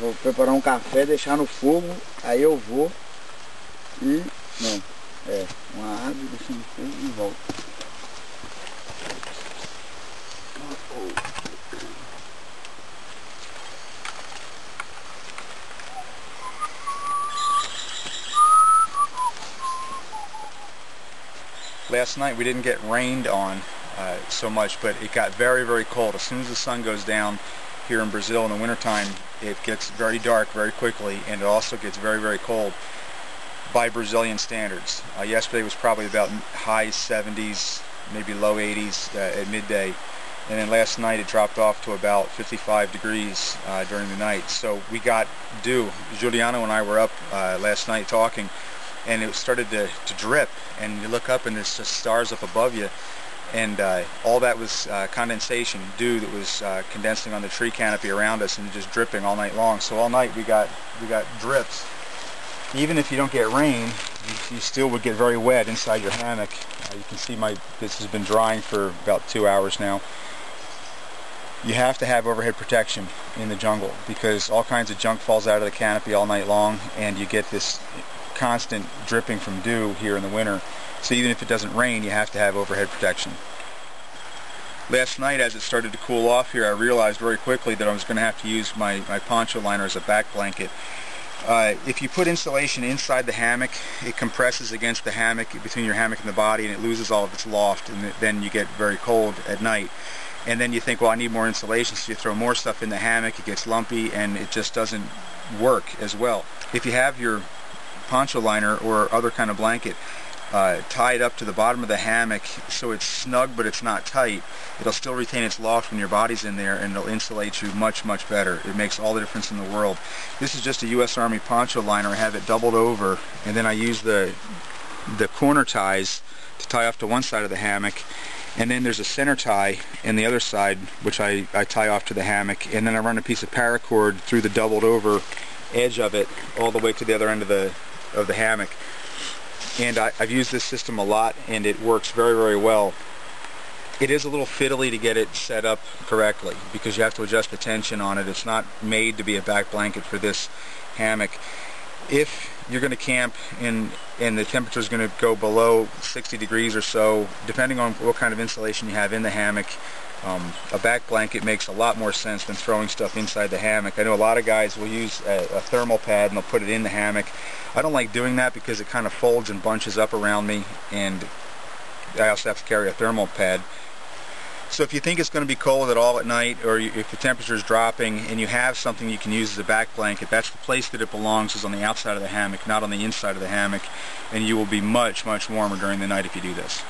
Vou preparar um café, deixar no fogo, aí eu vou e... Não, uma água, deixar no fogo e volto. Last night we didn't get rained on so much, but it got very, very cold. As soon as the sun goes down here in Brazil in the wintertime, it gets very dark very quickly, and it also gets very, very cold by Brazilian standards. Yesterday was probably about high 70s, maybe low 80s at midday, and then last night it dropped off to about 55 degrees during the night. So we got dew. Juliano and I were up last night talking, and it started to drip, and you look up and there's just stars up above you, and all that was condensation, dew that was condensing on the tree canopy around us and just dripping all night long. So all night we got drips. Even if you don't get rain, you still would get very wet inside your hammock. You can see this has been drying for about 2 hours now. You have to have overhead protection in the jungle because all kinds of junk falls out of the canopy all night long, and you get this constant dripping from dew here in the winter. So even if it doesn't rain, you have to have overhead protection. Last night, as it started to cool off here, I realized very quickly that I was going to have to use my poncho liner as a back blanket. If you put insulation inside the hammock, it compresses against the hammock, between your hammock and the body, and it loses all of its loft, and then you get very cold at night. And then you think, well, I need more insulation, so you throw more stuff in the hammock, it gets lumpy, and it just doesn't work as well. If you have your poncho liner or other kind of blanket tied up to the bottom of the hammock so it's snug but it's not tight, it'll still retain its loft when your body's in there, and it'll insulate you much, much better. It makes all the difference in the world. This is just a U.S. Army poncho liner. I have it doubled over, and then I use the corner ties to tie off to one side of the hammock, and then there's a center tie in the other side which I tie off to the hammock, and then I run a piece of paracord through the doubled over edge of it all the way to the other end of the hammock. And I've used this system a lot, and it works very, very well. It is a little fiddly to get it set up correctly because you have to adjust the tension on it. It's not made to be a back blanket for this hammock. If you're going to camp and the temperature is going to go below 60 degrees or so, depending on what kind of insulation you have in the hammock, a back blanket makes a lot more sense than throwing stuff inside the hammock. I know a lot of guys will use a thermal pad and they'll put it in the hammock. I don't like doing that because it kind of folds and bunches up around me, and I also have to carry a thermal pad. So if you think it's going to be cold at all at night, or if the temperature is dropping and you have something you can use as a back blanket, that's the place that it belongs, is on the outside of the hammock, not on the inside of the hammock, and you will be much, much warmer during the night if you do this.